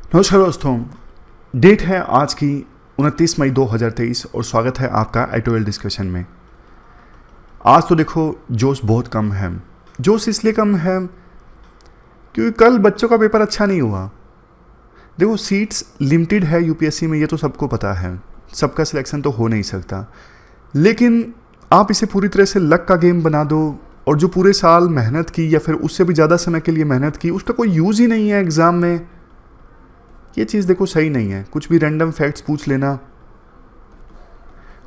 नमस्कार दोस्तों। डेट है आज की 29 मई 2023 और स्वागत है आपका एटोएल डिस्कशन में। आज तो देखो जोश बहुत कम है। जोश इसलिए कम है क्योंकि कल बच्चों का पेपर अच्छा नहीं हुआ। देखो सीट्स लिमिटेड है यूपीएससी में, ये तो सबको पता है, सबका सिलेक्शन तो हो नहीं सकता। लेकिन आप इसे पूरी तरह से लक का गेम बना दो और जो पूरे साल मेहनत की या फिर उससे भी ज़्यादा समय के लिए मेहनत की उसका कोई यूज़ ही नहीं है एग्ज़ाम में, ये चीज़ देखो सही नहीं है। कुछ भी रैंडम फैक्ट्स पूछ लेना,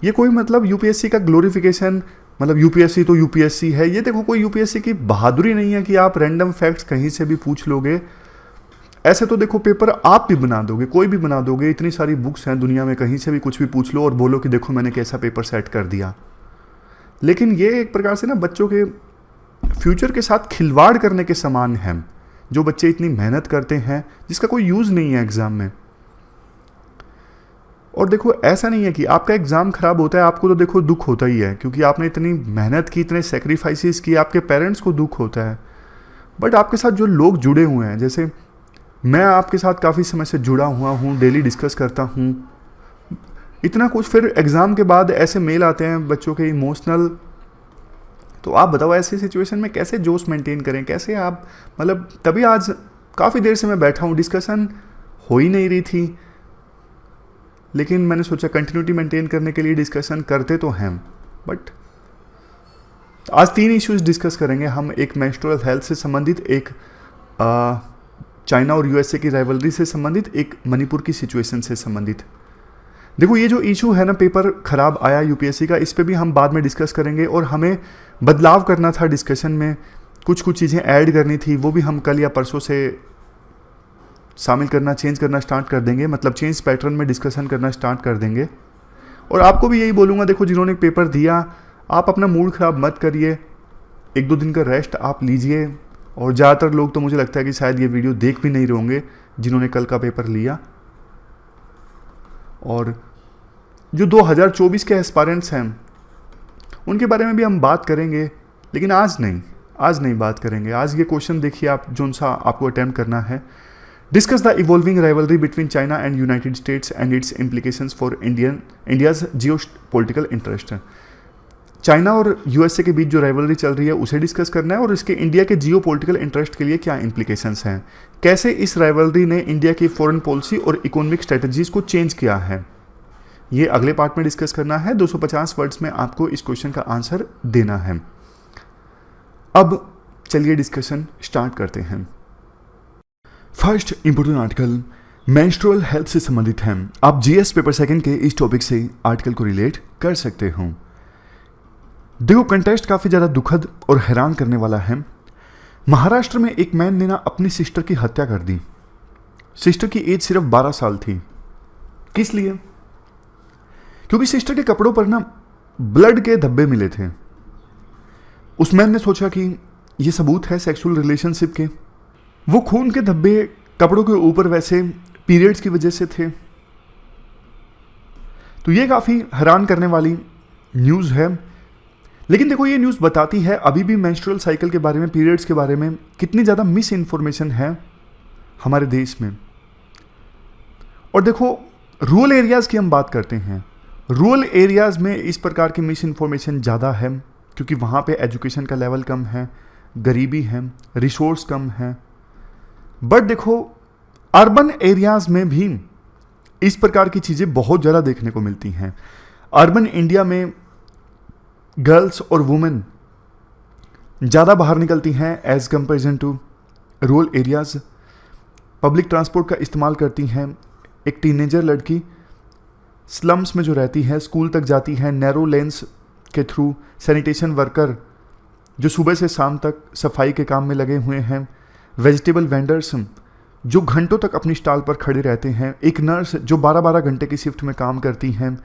ये कोई मतलब यूपीएससी का ग्लोरिफिकेशन, मतलब यूपीएससी तो यूपीएससी है, ये देखो कोई यूपीएससी की बहादुरी नहीं है कि आप रैंडम फैक्ट्स कहीं से भी पूछ लोगे। ऐसे तो देखो पेपर आप भी बना दोगे, कोई भी बना दोगे, इतनी सारी बुक्स हैं दुनिया में, कहीं से भी कुछ भी पूछ लो और बोलो कि देखो मैंने कैसा पेपर सेट कर दिया। लेकिन ये एक प्रकार से ना बच्चों के फ्यूचर के साथ खिलवाड़ करने के समान है। जो बच्चे इतनी मेहनत करते हैं जिसका कोई यूज़ नहीं है एग्ज़ाम में। और देखो ऐसा नहीं है कि आपका एग्ज़ाम ख़राब होता है, आपको तो देखो दुख होता ही है क्योंकि आपने इतनी मेहनत की, इतने सेक्रीफाइसेस किए, आपके पेरेंट्स को दुख होता है। बट आपके साथ जो लोग जुड़े हुए हैं, जैसे मैं आपके साथ काफ़ी समय से जुड़ा हुआ हूँ, डेली डिस्कस करता हूँ, इतना कुछ, फिर एग्ज़ाम के बाद ऐसे मेल आते हैं बच्चों के इमोशनल। तो आप बताओ ऐसी सिचुएशन में कैसे जोश मेंटेन करें, कैसे आप, मतलब तभी आज काफ़ी देर से मैं बैठा हूँ, डिस्कशन हो ही नहीं रही थी, लेकिन मैंने सोचा कंटिन्यूटी मेंटेन करने के लिए डिस्कशन करते तो हैं। बट आज 3 इश्यूज डिस्कस करेंगे हम। एक मेंस्ट्रुअल हेल्थ से संबंधित, एक चाइना और यूएसए की राइवलरी से संबंधित, एक मणिपुर की सिचुएशन से संबंधित। देखो ये जो इशू है ना, पेपर खराब आया यूपीएससी का, इस पे भी हम बाद में डिस्कस करेंगे और हमें बदलाव करना था डिस्कशन में, कुछ चीज़ें ऐड करनी थी, वो भी हम कल या परसों से शामिल करना, चेंज करना स्टार्ट कर देंगे, मतलब चेंज पैटर्न में डिस्कशन करना स्टार्ट कर देंगे। और आपको भी यही बोलूँगा, देखो जिन्होंने पेपर दिया, आप अपना मूड ख़राब मत करिए, 1-2 दिन का रेस्ट आप लीजिए। और ज़्यादातर लोग तो मुझे लगता है कि शायद ये वीडियो देख भी नहीं रहे होंगे जिन्होंने कल का पेपर लिया। और जो 2024 के एस्पायरेंट्स हैं उनके बारे में भी हम बात करेंगे, लेकिन आज नहीं बात करेंगे। आज ये क्वेश्चन देखिए आप, जो सा आपको अटेम्प्ट करना है। Discuss the evolving rivalry between China and United states and it's implications for India's Jio political interest. China और यूएसए के बीच जो राइवलरी चल रही है उसे डिस्कस करना है और इसके इंडिया के जियो पॉलिटिकल इंटरेस्ट के लिए क्या इम्प्लीकेशंस हैं, कैसे इस राइवलरी ने इंडिया की फॉरेन पॉलिसी और इकोनॉमिक स्ट्रेटजीज को चेंज किया है, ये अगले पार्ट में डिस्कस करना है। 250 वर्ड्स में आपको इस क्वेश्चन का आंसर देना है। अब चलिए डिस्कशन स्टार्ट करते हैं। First important article menstrual health से संबंधित है। आप जीएस पेपर सेकंड के इस टॉपिक से आर्टिकल को रिलेट कर सकते हो। देखो कंटेस्ट काफ़ी ज़्यादा दुखद और हैरान करने वाला है। महाराष्ट्र में एक मैन ने ना अपनी सिस्टर की हत्या कर दी। सिस्टर की एज सिर्फ 12 साल थी। किस लिए? क्योंकि सिस्टर के कपड़ों पर ना ब्लड के धब्बे मिले थे। उस मैन ने सोचा कि ये सबूत है सेक्सुअल रिलेशनशिप के। वो खून के धब्बे कपड़ों के ऊपर वैसे पीरियड्स की वजह से थे। तो ये काफ़ी हैरान करने वाली न्यूज़ है। लेकिन देखो ये न्यूज़ बताती है अभी भी मेंस्ट्रुअल साइकिल के बारे में, पीरियड्स के बारे में कितनी ज़्यादा मिस इन्फॉर्मेशन है हमारे देश में। और देखो रूरल एरियाज़ की हम बात करते हैं, रूरल एरियाज़ में इस प्रकार की मिस इन्फॉर्मेशन ज़्यादा है क्योंकि वहाँ पे एजुकेशन का लेवल कम है, गरीबी है, रिसोर्स कम है। बट देखो अर्बन एरियाज़ में भी इस प्रकार की चीज़ें बहुत ज़्यादा देखने को मिलती हैं। अर्बन इंडिया में गर्ल्स और वुमेन ज़्यादा बाहर निकलती हैं as comparison to rural areas. Public transport का इस्तेमाल करती हैं। एक टीनेजर लड़की स्लम्स में जो रहती है, स्कूल तक जाती है नैरो लेन्स के थ्रू। सैनिटेशन वर्कर जो सुबह से शाम तक सफाई के काम में लगे हुए हैं। वेजिटेबल वेंडर्स जो घंटों तक अपनी स्टॉल पर खड़े रहते हैं। एक नर्स जो 12-12 घंटे की शिफ्ट में काम करती हैं।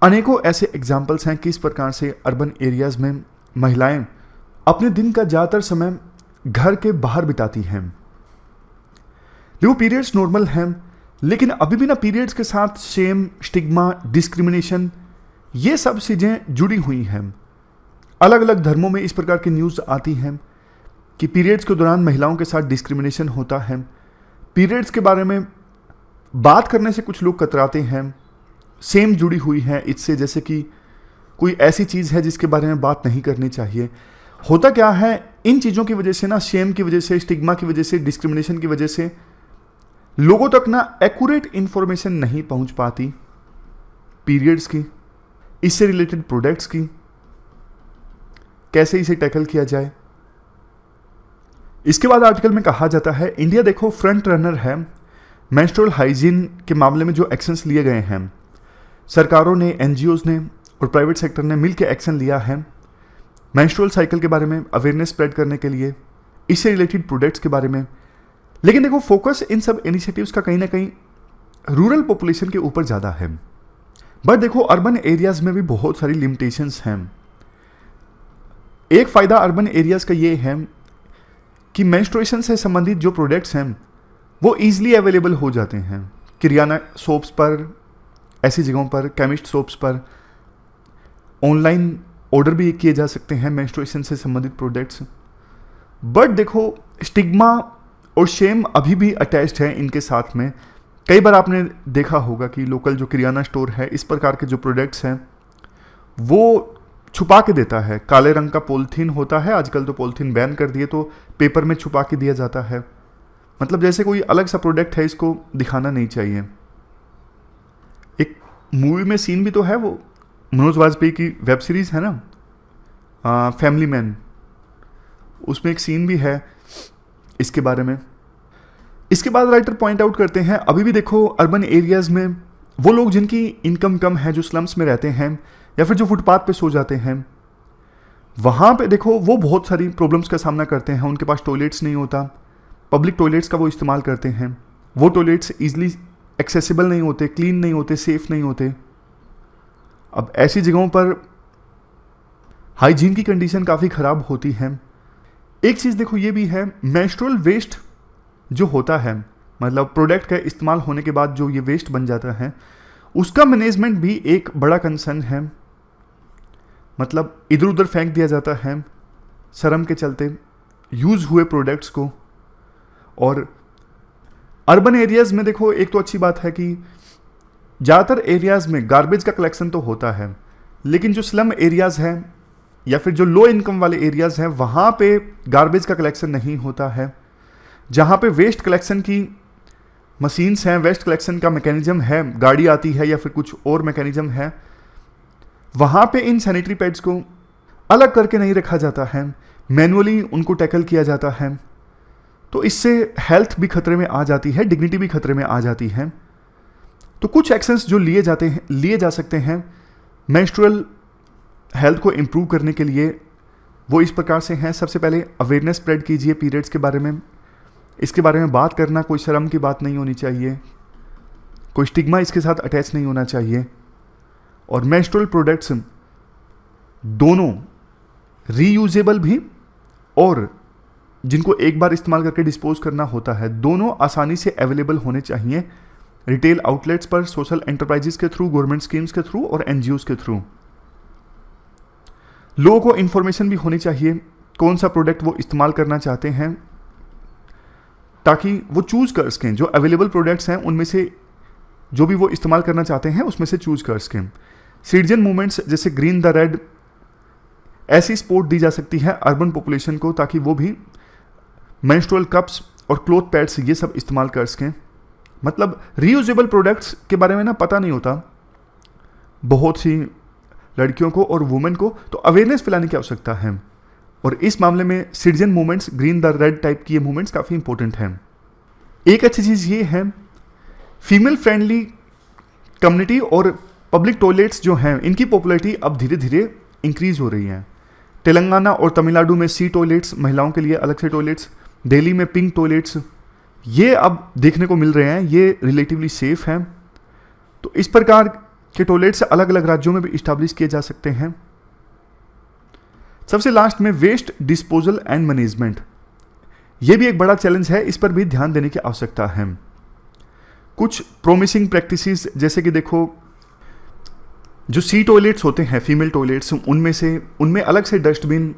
अनेकों ऐसे एग्जाम्पल्स हैं किस प्रकार से अर्बन एरियाज़ में महिलाएं अपने दिन का ज़्यादातर समय घर के बाहर बिताती हैं। देखो पीरियड्स नॉर्मल हैं, लेकिन अभी भी ना पीरियड्स के साथ शेम, स्टिग्मा, डिस्क्रिमिनेशन, ये सब चीज़ें जुड़ी हुई हैं। अलग अलग धर्मों में इस प्रकार की न्यूज़ आती हैं कि पीरियड्स के दौरान महिलाओं के साथ डिस्क्रिमिनेशन होता है। पीरियड्स के बारे में बात करने से कुछ लोग कतराते हैं, सेम जुड़ी हुई है इससे, जैसे कि कोई ऐसी चीज़ है जिसके बारे में बात नहीं करनी चाहिए। होता क्या है, इन चीज़ों की वजह से ना, शेम की वजह से, स्टिग्मा की वजह से, डिस्क्रिमिनेशन की वजह से लोगों तक ना एक्यूरेट इंफॉर्मेशन नहीं पहुंच पाती पीरियड्स की, इससे रिलेटेड प्रोडक्ट्स की, कैसे इसे टैकल किया जाए। इसके बाद आर्टिकल में कहा जाता है, इंडिया देखो फ्रंट रनर है मेंस्ट्रुअल हाइजीन के मामले में। जो एक्शंस लिए गए हैं, सरकारों ने, एनजीओज ने और प्राइवेट सेक्टर ने मिलकर एक्शन लिया है मेंस्ट्रुअल साइकिल के बारे में अवेयरनेस स्प्रेड करने के लिए, इससे रिलेटेड प्रोडक्ट्स के बारे में। लेकिन देखो, फोकस इन सब इनिशिएटिव्स का कहीं ना कहीं रूरल पॉपुलेशन के ऊपर ज़्यादा है। बट देखो, अर्बन एरियाज में भी बहुत सारी लिमिटेशंस हैं। एक फ़ायदा अर्बन एरियाज का ये है कि मेंस्ट्रुएशन से संबंधित जो प्रोडक्ट्स हैं वो ईजिली अवेलेबल हो जाते हैं, किरियाना शॉप्स पर, ऐसी जगहों पर, केमिस्ट शॉप्स पर। ऑनलाइन ऑर्डर भी किए जा सकते हैं मेंस्ट्रुएशन से संबंधित प्रोडक्ट्स। बट देखो, स्टिग्मा और शेम अभी भी अटैच्ड है इनके साथ में। कई बार आपने देखा होगा कि लोकल जो किरियाना स्टोर है, इस प्रकार के जो प्रोडक्ट्स हैं वो छुपा के देता है। काले रंग का पॉलीथीन होता है, आजकल तो पॉलीथीन बैन कर दिए, तो पेपर में छुपा के दिया जाता है। मतलब जैसे कोई अलग सा प्रोडक्ट है, इसको दिखाना नहीं चाहिए। एक मूवी में सीन भी तो है, वो मनोज वाजपेयी की वेब सीरीज़ है ना, फैमिली मैन, उसमें एक सीन भी है इसके बारे में। इसके बाद राइटर पॉइंट आउट करते हैं, अभी भी देखो अर्बन एरियाज़ में वो लोग जिनकी इनकम कम है, जो स्लम्स में रहते हैं या फिर जो फुटपाथ पे सो जाते हैं, वहाँ पे देखो वो बहुत सारी प्रॉब्लम्स का सामना करते हैं। उनके पास टॉयलेट्स नहीं होता, पब्लिक टॉयलेट्स का वो इस्तेमाल करते हैं। वो टॉयलेट्स ईजिली एक्सेसिबल नहीं होते, क्लीन नहीं होते, सेफ नहीं होते। अब ऐसी जगहों पर हाइजीन की कंडीशन काफ़ी ख़राब होती है। एक चीज़ देखो ये भी है, मेंस्ट्रुअल वेस्ट जो होता है, मतलब प्रोडक्ट का इस्तेमाल होने के बाद जो ये वेस्ट बन जाता है, उसका मैनेजमेंट भी एक बड़ा कंसर्न है। मतलब इधर उधर फेंक दिया जाता है शर्म के चलते यूज़ हुए प्रोडक्ट्स को। और अर्बन एरियाज़ में देखो, एक तो अच्छी बात है कि ज़्यादातर एरियाज़ में गार्बेज का कलेक्शन तो होता है, लेकिन जो स्लम एरियाज़ हैं या फिर जो लो इनकम वाले एरियाज़ हैं, वहाँ पे गार्बेज का कलेक्शन नहीं होता है। जहाँ पे वेस्ट कलेक्शन की मशीन्स हैं, वेस्ट कलेक्शन का मैकेनिज्म है, गाड़ी आती है या फिर कुछ और मैकेनिज्म है, वहाँ पे इन सैनिटरी पैड्स को अलग करके नहीं रखा जाता है, मैनुअली उनको टैकल किया जाता है। तो इससे हेल्थ भी खतरे में आ जाती है, डिग्निटी भी खतरे में आ जाती है। तो कुछ एक्शंस जो लिए जा सकते हैं मेंस्ट्रुअल हेल्थ को इम्प्रूव करने के लिए, वो इस प्रकार से हैं। सबसे पहले अवेयरनेस स्प्रेड कीजिए पीरियड्स के बारे में। इसके बारे में बात करना कोई शर्म की बात नहीं होनी चाहिए, कोई स्टिग्मा इसके साथ अटैच नहीं होना चाहिए। और मेंस्ट्रुअल प्रोडक्ट्स दोनों रीयूजेबल भी और जिनको एक बार इस्तेमाल करके डिस्पोज करना होता है, दोनों आसानी से अवेलेबल होने चाहिए रिटेल आउटलेट्स पर, सोशल एंटरप्राइजेस के थ्रू, गवर्नमेंट स्कीम्स के थ्रू और एनजीओज के थ्रू। लोगों को इन्फॉर्मेशन भी होनी चाहिए कौन सा प्रोडक्ट वो इस्तेमाल करना चाहते हैं, ताकि वो चूज़ कर सकें। जो अवेलेबल प्रोडक्ट्स हैं उनमें से जो भी वो इस्तेमाल करना चाहते हैं उसमें से चूज़ कर सकें। सिटीजन मूवमेंट्स जैसे ग्रीन द रेड, ऐसी सपोर्ट दी जा सकती है अर्बन पॉपुलेशन को, ताकि वो भी मेंस्ट्रुअल कप्स और क्लॉथ पैड्स ये सब इस्तेमाल कर सकें। मतलब रीयूजेबल प्रोडक्ट्स के बारे में ना पता नहीं होता बहुत सी लड़कियों को और वुमेन को, तो अवेयरनेस फैलाने की आवश्यकता है। और इस मामले में citizen movements, green the red type की ये मूवमेंट्स काफ़ी इंपॉर्टेंट हैं। एक अच्छी चीज़ ये है, फीमेल फ्रेंडली कम्युनिटी और पब्लिक टॉयलेट्स जो हैं, इनकी पॉपुलैरिटी अब धीरे धीरे इंक्रीज़ हो रही है। तेलंगाना और तमिलनाडु में सी टॉयलेट्स, महिलाओं के लिए अलग से टॉयलेट्स, दिल्ली में पिंक टॉयलेट्स, ये अब देखने को मिल रहे हैं। ये रिलेटिवली सेफ हैं। तो इस प्रकार के टॉयलेट्स अलग अलग राज्यों में भी इस्टेब्लिश किए जा सकते हैं। सबसे लास्ट में वेस्ट डिस्पोजल एंड मैनेजमेंट, ये भी एक बड़ा चैलेंज है, इस पर भी ध्यान देने की आवश्यकता है। कुछ प्रोमिसिंग प्रैक्टिसेस जैसे कि देखो, जो सी टॉयलेट्स होते हैं, फीमेल टॉयलेट्स, उनमें अलग से डस्टबिन,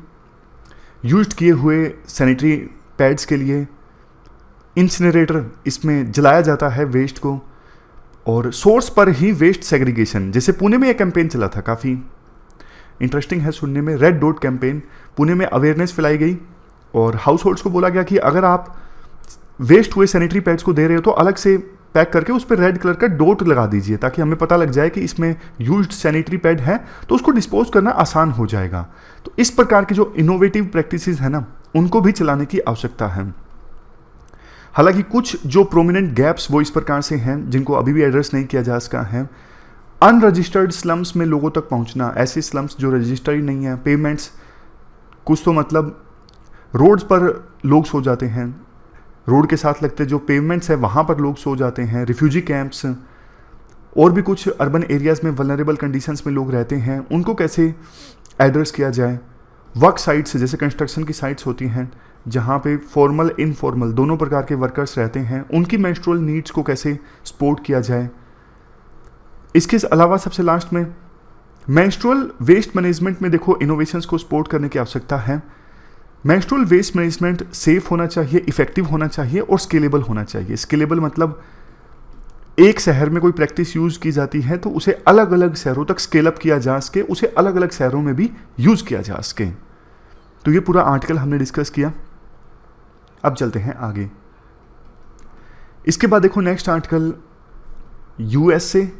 यूज्ड किए हुए सैनिटरी पैड्स के लिए इंसिनरेटर, इसमें जलाया जाता है वेस्ट को। और सोर्स पर ही वेस्ट सेग्रीगेशन, जैसे पुणे में एक कैंपेन चला था, काफ़ी इंटरेस्टिंग है सुनने में, रेड डॉट कैंपेन। पुणे में अवेयरनेस फैलाई गई और हाउस होल्ड्स को बोला गया कि अगर आप वेस्ट हुए सैनिटरी पैड्स को दे रहे हो तो अलग से पैक करके उस पर रेड कलर का डॉट लगा दीजिए, ताकि हमें पता लग जाए कि इसमें यूज्ड सैनिटरी पैड है, तो उसको डिस्पोज करना आसान हो जाएगा। तो इस प्रकार की जो इनोवेटिव प्रैक्टिसेस है ना, उनको भी चलाने की आवश्यकता है। हालांकि कुछ जो प्रोमिनेंट गैप्स वो इस प्रकार से हैं जिनको अभी भी एड्रेस नहीं किया जा सका है। अनरजिस्टर्ड स्लम्स में लोगों तक पहुंचना, ऐसे स्लम्स जो रजिस्टर ही नहीं है, पेमेंट्स, कुछ तो मतलब रोड्स पर लोग सो जाते हैं, रोड के साथ लगते जो पेवमेंट्स है वहाँ पर लोग सो जाते हैं, रिफ्यूजी कैंप्स और भी कुछ अर्बन एरियाज़ में वल्नरेबल कंडीशंस में लोग रहते हैं, उनको कैसे एड्रेस किया जाए। वर्क साइट्स, जैसे कंस्ट्रक्शन की साइट्स होती हैं जहाँ पे फॉर्मल इनफॉर्मल दोनों प्रकार के वर्कर्स रहते हैं, उनकी मेंस्ट्रुअल नीड्स को कैसे सपोर्ट किया जाए। इसके अलावा सबसे लास्ट में मेंस्ट्रुअल वेस्ट मैनेजमेंट में देखो इनोवेशंस को सपोर्ट करने की आवश्यकता है। मेंस्ट्रुअल वेस्ट मैनेजमेंट सेफ होना चाहिए, इफेक्टिव होना चाहिए और स्केलेबल होना चाहिए। स्केलेबल मतलब एक शहर में कोई प्रैक्टिस यूज की जाती है तो उसे अलग अलग शहरों तक स्केल अप किया जा सके, उसे अलग अलग शहरों में भी यूज किया जा सके। तो ये पूरा आर्टिकल हमने डिस्कस किया। अब चलते हैं आगे। इसके बाद देखो नेक्स्ट आर्टिकल यूएसए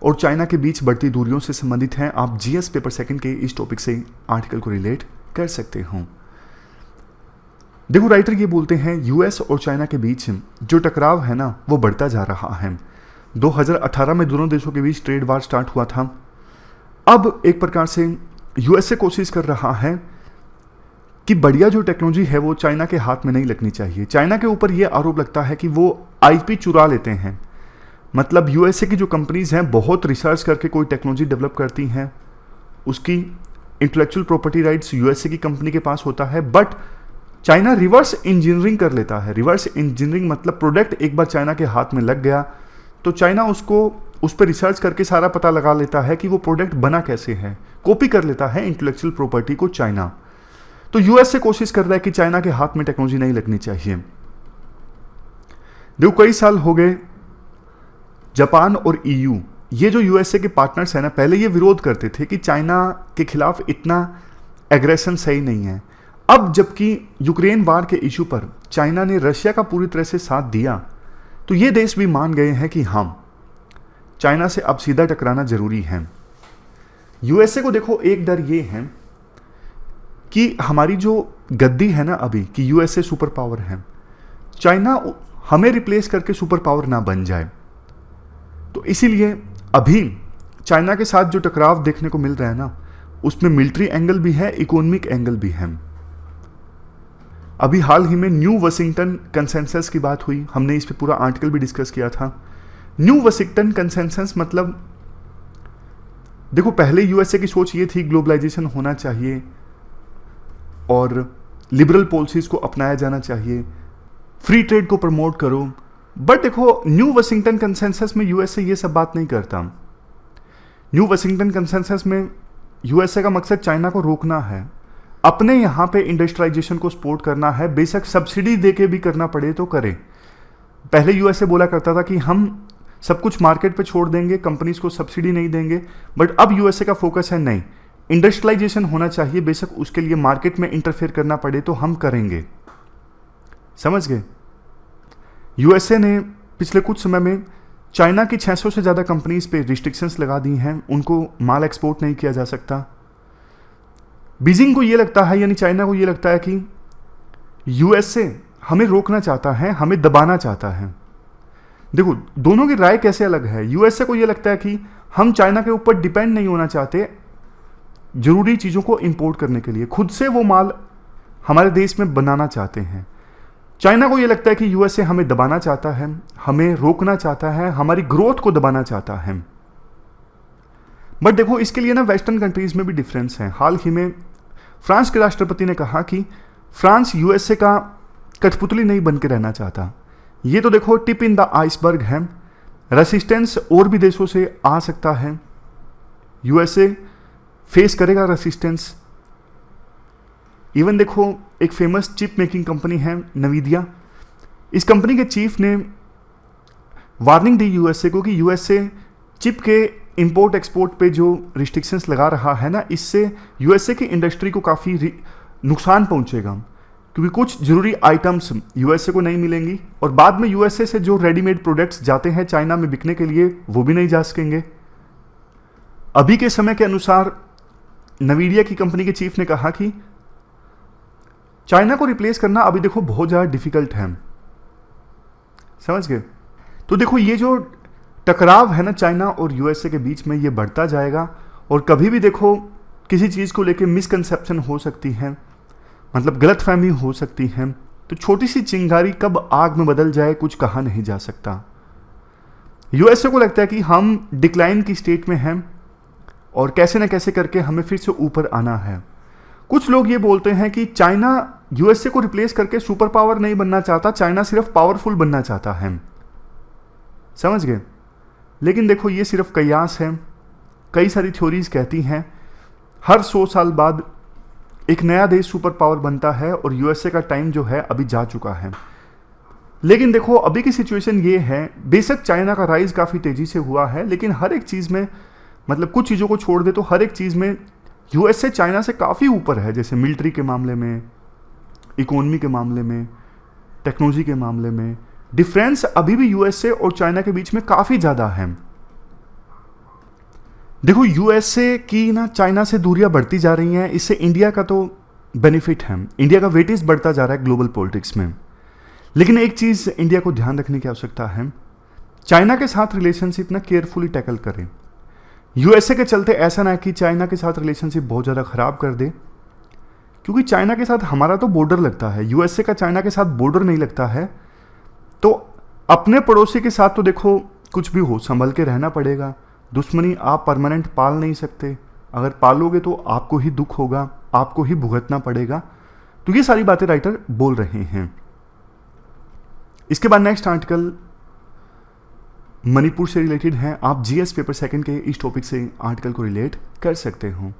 और चाइना के बीच बढ़ती दूरियों से संबंधित है। आप जीएस पेपर सेकंड के इस टॉपिक से आर्टिकल को रिलेट कर सकते हो। देखो राइटर ये बोलते हैं यूएस और चाइना के बीच जो टकराव है ना वो बढ़ता जा रहा है। 2018 में दोनों देशों के बीच ट्रेड वार स्टार्ट हुआ था। अब एक प्रकार से यूएसए कोशिश कर रहा है कि बढ़िया जो टेक्नोलॉजी है वो चाइना के हाथ में नहीं लगनी चाहिए। चाइना के ऊपर ये आरोप लगता है कि वो आईपी चुरा लेते हैं। मतलब यूएसए की जो कंपनीज हैं बहुत रिसर्च करके कोई टेक्नोलॉजी डेवलप करती हैं, उसकी इंटेलेक्चुअल प्रॉपर्टी राइट्स यूएसए की कंपनी के पास होता है, बट चाइना रिवर्स इंजीनियरिंग कर लेता है। रिवर्स इंजीनियरिंग मतलब प्रोडक्ट एक बार चाइना के हाथ में लग गया तो चाइना उसको उस पर रिसर्च करके सारा पता लगा लेता है कि वो प्रोडक्ट बना कैसे है, कॉपी कर लेता है इंटेलेक्चुअल प्रॉपर्टी को चाइना। तो यूएस से कोशिश कर रहा है कि चाइना के हाथ में टेक्नोलॉजी नहीं लगनी चाहिए। देखो कई साल हो गए जापान और ईयू, ये जो यूएसए के पार्टनर्स हैं ना, पहले ये विरोध करते थे कि चाइना के खिलाफ इतना एग्रेशन सही नहीं है। अब जबकि यूक्रेन वार के इशू पर चाइना ने रशिया का पूरी तरह से साथ दिया तो ये देश भी मान गए हैं कि हम चाइना से अब सीधा टकराना जरूरी है। यूएसए को देखो एक डर ये है कि हमारी जो गद्दी है ना अभी कि यूएसए सुपर पावर है, चाइना हमें रिप्लेस करके सुपर पावर ना बन जाए। तो इसीलिए अभी चाइना के साथ जो टकराव देखने को मिल रहा है ना, उसमें मिलिट्री एंगल भी है, इकोनॉमिक एंगल भी है। अभी हाल ही में न्यू वाशिंगटन कंसेंसस की बात हुई, हमने इस पे पूरा आर्टिकल भी डिस्कस किया था। न्यू वाशिंगटन कंसेंसस मतलब देखो पहले यूएसए की सोच ये थी ग्लोबलाइजेशन होना चाहिए और लिबरल पॉलिसीज को अपनाया जाना चाहिए, फ्री ट्रेड को प्रमोट करो। बट देखो न्यू वाशिंगटन कंसेंसस में यूएसए ये सब बात नहीं करता। न्यू वाशिंगटन कंसेंसस में यूएसए का मकसद चाइना को रोकना है, अपने यहाँ पे इंडस्ट्रियलाइजेशन को सपोर्ट करना है, बेशक सब्सिडी देके भी करना पड़े तो करें। पहले यूएसए बोला करता था कि हम सब कुछ मार्केट पे छोड़ देंगे, कंपनीज को सब्सिडी नहीं देंगे, बट अब यूएसए का फोकस है नहीं, इंडस्ट्रियलाइजेशन होना चाहिए, बेशक उसके लिए मार्केट में इंटरफेयर करना पड़े तो हम करेंगे। समझ गए? यूएसए ने पिछले कुछ समय में चाइना की 600 से ज़्यादा कंपनीज पे रिस्ट्रिक्शंस लगा दी हैं, उनको माल एक्सपोर्ट नहीं किया जा सकता। बीजिंग को ये लगता है, यानी चाइना को ये लगता है कि यूएसए हमें रोकना चाहता है, हमें दबाना चाहता है। देखो दोनों की राय कैसे अलग है। यूएसए को ये लगता है कि हम चाइना के ऊपर डिपेंड नहीं होना चाहते जरूरी चीज़ों को इंपोर्ट करने के लिए, खुद से वो माल हमारे देश में बनाना चाहते हैं। चाइना को ये लगता है कि यूएसए हमें दबाना चाहता है, हमें रोकना चाहता है, हमारी ग्रोथ को दबाना चाहता है। बट देखो इसके लिए ना वेस्टर्न कंट्रीज में भी डिफरेंस है। हाल ही में फ्रांस के राष्ट्रपति ने कहा कि फ्रांस यूएसए का कठपुतली नहीं बन के रहना चाहता। ये तो देखो टिप इन द आइसबर्ग है, रेसिस्टेंस और भी देशों से आ सकता है, यूएसए फेस करेगा रेसिस्टेंस। इवन देखो एक फेमस चिप मेकिंग कंपनी है नवीदिया, इस कंपनी के चीफ ने वार्निंग दी यूएसए को कि यूएसए चिप के इंपोर्ट एक्सपोर्ट पे जो रिस्ट्रिक्शंस लगा रहा है ना, इससे यूएसए की इंडस्ट्री को काफ़ी नुकसान पहुंचेगा, क्योंकि कुछ ज़रूरी आइटम्स यूएसए को नहीं मिलेंगी और बाद में यूएसए से जो रेडीमेड प्रोडक्ट्स जाते हैं चाइना में बिकने के लिए वो भी नहीं जा सकेंगे। अभी के समय के अनुसार नवीडिया की कंपनी के चीफ ने कहा कि चाइना को रिप्लेस करना अभी देखो बहुत ज़्यादा डिफिकल्ट है, समझ गए। तो देखो ये जो टकराव है ना चाइना और यूएसए के बीच में, ये बढ़ता जाएगा और कभी भी देखो किसी चीज़ को लेके मिसकंसेप्शन हो सकती है, मतलब गलतफहमी हो सकती है। तो छोटी सी चिंगारी कब आग में बदल जाए कुछ कहा नहीं जा सकता। यूएसए को लगता है कि हम डिक्लाइन की स्टेट में हैं और कैसे न कैसे करके हमें फिर से ऊपर आना है। कुछ लोग ये बोलते हैं कि चाइना यूएसए को रिप्लेस करके सुपर पावर नहीं बनना चाहता, चाइना सिर्फ पावरफुल बनना चाहता है, समझ गए। लेकिन देखो ये सिर्फ कयास है। कई सारी थ्योरीज कहती हैं हर 100 साल बाद एक नया देश सुपर पावर बनता है और यूएसए का टाइम जो है अभी जा चुका है। लेकिन देखो अभी की सिचुएशन ये है, बेशक चाइना का राइज काफ़ी तेज़ी से हुआ है, लेकिन हर एक चीज़ में, मतलब कुछ चीज़ों को छोड़ दे तो हर एक चीज़ में यूएसए चाइना से काफ़ी ऊपर है। जैसे मिलिट्री के मामले में, इकोनॉमी के मामले में, टेक्नोलॉजी के मामले में डिफरेंस अभी भी यूएसए और चाइना के बीच में काफ़ी ज़्यादा है। देखो यूएसए की ना चाइना से दूरियां बढ़ती जा रही हैं, इससे इंडिया का तो बेनिफिट है, इंडिया का वेटेज बढ़ता जा रहा है ग्लोबल पॉलिटिक्स में। लेकिन एक चीज़ इंडिया को ध्यान रखने की आवश्यकता है, चाइना के साथ रिलेशनशिप ना केयरफुली टैकल करें। यूएसए के चलते ऐसा ना कि चाइना के साथ रिलेशनशिप बहुत ज़्यादा ख़राब कर दे, क्योंकि चाइना के साथ हमारा तो बॉर्डर लगता है, यूएसए का चाइना के साथ बॉर्डर नहीं लगता है। तो अपने पड़ोसी के साथ तो देखो कुछ भी हो संभल के रहना पड़ेगा। दुश्मनी आप परमानेंट पाल नहीं सकते, अगर पालोगे तो आपको ही दुख होगा, आपको ही भुगतना पड़ेगा। तो ये सारी बातें राइटर बोल रहे हैं। इसके बाद नेक्स्ट आर्टिकल मणिपुर से रिलेटेड है। आप जीएस पेपर सेकंड के इस टॉपिक से आर्टिकल को रिलेट कर सकते हो।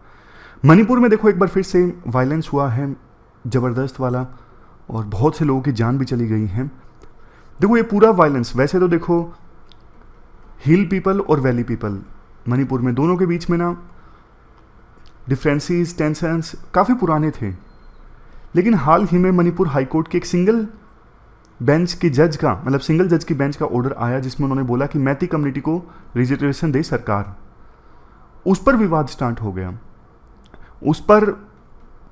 मणिपुर में देखो एक बार फिर से वायलेंस हुआ है ज़बरदस्त वाला, और बहुत से लोगों की जान भी चली गई है। देखो ये पूरा वायलेंस, वैसे तो देखो हिल पीपल और वैली पीपल मणिपुर में दोनों के बीच में ना डिफरेंसेस, टेंशंस काफ़ी पुराने थे, लेकिन हाल ही में मणिपुर हाईकोर्ट के एक सिंगल बेंच की जज का, मतलब सिंगल जज की बेंच का ऑर्डर आया जिसमें उन्होंने बोला कि मैती कम्युनिटी को रिजर्वेशन दे सरकार। उस पर विवाद स्टार्ट हो गया। उस पर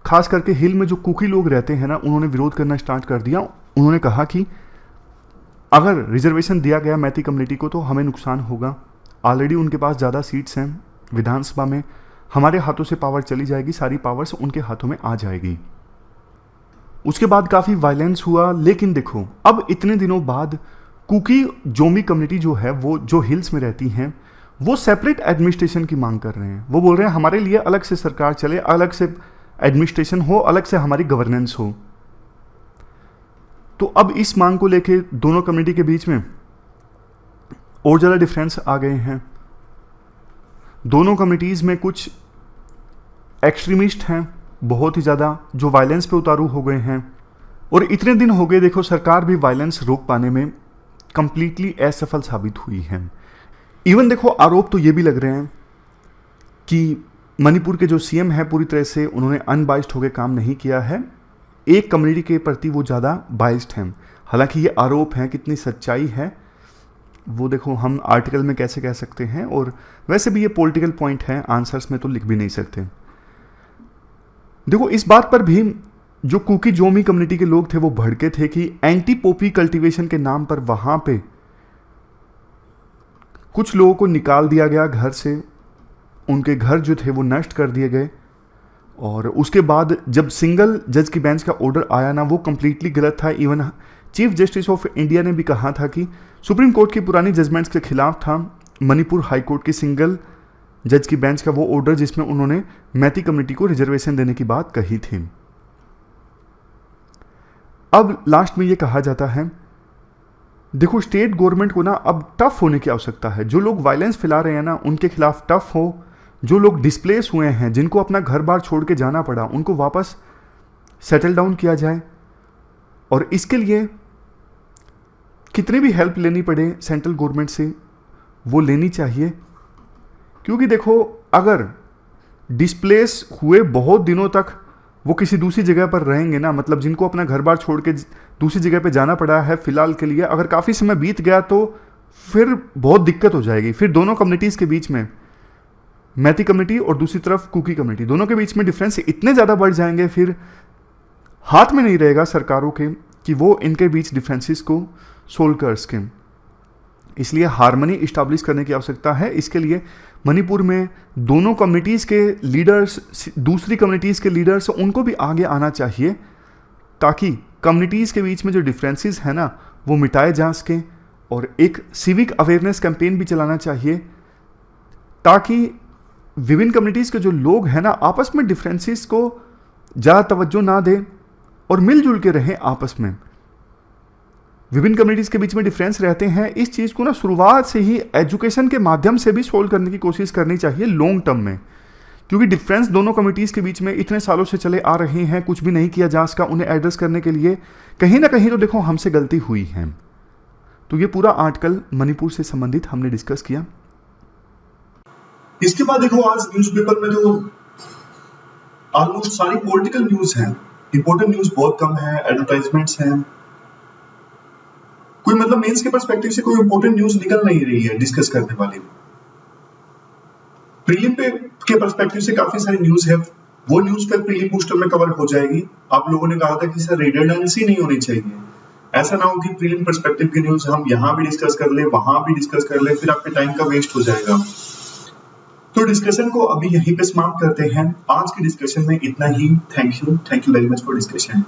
खास करके हिल में जो कुकी लोग रहते हैं ना, उन्होंने विरोध करना स्टार्ट कर दिया। उन्होंने कहा कि अगर रिजर्वेशन दिया गया मैती कम्युनिटी को तो हमें नुकसान होगा, ऑलरेडी उनके पास ज़्यादा सीट्स हैं विधानसभा में, हमारे हाथों से पावर चली जाएगी, सारी पावर्स उनके हाथों में आ जाएगी। उसके बाद काफ़ी वायलेंस हुआ। लेकिन देखो अब इतने दिनों बाद कुकी जोमी कम्युनिटी जो है, वो जो हिल्स में रहती हैं, वो सेपरेट एडमिनिस्ट्रेशन की मांग कर रहे हैं। वो बोल रहे हैं हमारे लिए अलग से सरकार चले, अलग से एडमिनिस्ट्रेशन हो, अलग से हमारी गवर्नेंस हो। तो अब इस मांग को लेके दोनों कम्युनिटी के बीच में और ज़्यादा डिफरेंस आ गए हैं। दोनों कम्युनिटीज़ में कुछ एक्सट्रीमिस्ट हैं बहुत ही ज़्यादा, जो वायलेंस पे उतारू हो गए हैं। और इतने दिन हो गए देखो सरकार भी वायलेंस रोक पाने में कंप्लीटली असफल साबित हुई है। इवन देखो आरोप तो ये भी लग रहे हैं कि मणिपुर के जो सीएम है पूरी तरह से उन्होंने अनबाइस्ड होकर काम नहीं किया है, एक कम्युनिटी के प्रति वो ज़्यादा बाइस्ड हैं। हालांकि ये आरोप हैं, कितनी सच्चाई है वो देखो हम आर्टिकल में कैसे कह सकते हैं, और वैसे भी ये पॉलिटिकल पॉइंट है, आंसर्स में तो लिख भी नहीं सकते। देखो इस बात पर भी जो कुकी जोमी कम्युनिटी के लोग थे वो भड़के थे कि एंटी पॉपी कल्टीवेशन के नाम पर वहाँ पे कुछ लोगों को निकाल दिया गया घर से, उनके घर जो थे वो नष्ट कर दिए गए। और उसके बाद जब सिंगल जज की बेंच का ऑर्डर आया ना, वो कंप्लीटली गलत था। Even chief justice of India ने भी कहा था कि सुप्रीम कोर्ट की पुरानी जजमेंट्स के खिलाफ था मणिपुर हाई कोर्ट की सिंगल जज की बेंच का वो ऑर्डर जिसमें उन्होंने मैती कम्युनिटी को रिजर्वेशन देने की बात कही थी। अब लास्ट में ये कहा जाता है, देखो स्टेट गवर्नमेंट को ना अब टफ होने की आवश्यकता है। जो लोग वायलेंस फैला रहे हैं ना, उनके खिलाफ टफ हो। जो लोग डिस्प्लेस हुए हैं, जिनको अपना घर बार छोड़ के जाना पड़ा, उनको वापस सेटल डाउन किया जाए। और इसके लिए कितनी भी हेल्प लेनी पड़े सेंट्रल गवर्नमेंट से वो लेनी चाहिए, क्योंकि देखो अगर डिस्प्लेस हुए बहुत दिनों तक वो किसी दूसरी जगह पर रहेंगे ना, मतलब जिनको अपना घर बार छोड़ के दूसरी जगह पे जाना पड़ा है फिलहाल के लिए, अगर काफ़ी समय बीत गया तो फिर बहुत दिक्कत हो जाएगी। फिर दोनों कम्युनिटीज़ के बीच में, मैती कम्युनिटी और दूसरी तरफ कुकी कम्युनिटी, दोनों के बीच में डिफरेंस इतने ज़्यादा बढ़ जाएंगे, फिर हाथ में नहीं रहेगा सरकारों के कि वो इनके बीच डिफरेंसेस को सोल्व कर सकें। इसलिए हार्मनी इस्टेब्लिश करने की आवश्यकता है। इसके लिए मणिपुर में दोनों कम्युनिटीज़ के लीडर्स, दूसरी कम्युनिटीज़ के लीडर्स, उनको भी आगे आना चाहिए ताकि कम्युनिटीज़ के बीच में जो डिफरेंसेस हैं ना वो मिटाए जा सकें। और एक सिविक अवेयरनेस कैंपेन भी चलाना चाहिए ताकि विभिन्न कम्युनिटीज़ के जो लोग हैं ना आपस में डिफरेंसेस को ज़्यादा तवज्जो ना दें और मिलजुल के रहें आपस में। विभिन्न कम्युनिटीज़ के बीच में डिफरेंस रहते हैं, इस चीज़ को ना शुरुआत से ही एजुकेशन के माध्यम से भी सोल्व करने की कोशिश करनी चाहिए लॉन्ग टर्म में, क्योंकि डिफरेंस दोनों कम्युनिटीज़ के बीच में इतने सालों से चले आ रहे हैं, कुछ भी नहीं किया जा सका उन्हें एड्रेस करने के लिए। कहीं ना कहीं तो देखो हमसे गलती हुई है। तो ये पूरा आर्टिकल मणिपुर से संबंधित हमने डिस्कस किया। इसके बाद देखो आज न्यूज़पेपर में तो ऑलमोस्ट सारी पॉलिटिकल न्यूज है, इंपॉर्टेंट न्यूज बहुत कम है, एडवर्टाइजमेंट्स हैं, कोई मतलब मेंस के पर्सपेक्टिव से कोई इंपॉर्टेंट न्यूज निकल नहीं रही है डिस्कस करने वाली। प्रीलिम के पर्सपेक्टिव से काफी सारी न्यूज है, वो न्यूज फिर प्रीलिम बूस्टर में कवर हो जाएगी। आप लोगों ने कहा था कि सर रिडंडेंसी नहीं होनी चाहिए, ऐसा ना हो कि प्रीलिम पर्सपेक्टिव की न्यूज हम यहाँ भी डिस्कस कर ले, वहां भी डिस्कस कर ले, फिर आपके टाइम का वेस्ट हो जाएगा। तो डिस्कशन को अभी यहीं पे समाप्त करते हैं। आज की डिस्कशन में इतना ही। Thank you very much for discussion.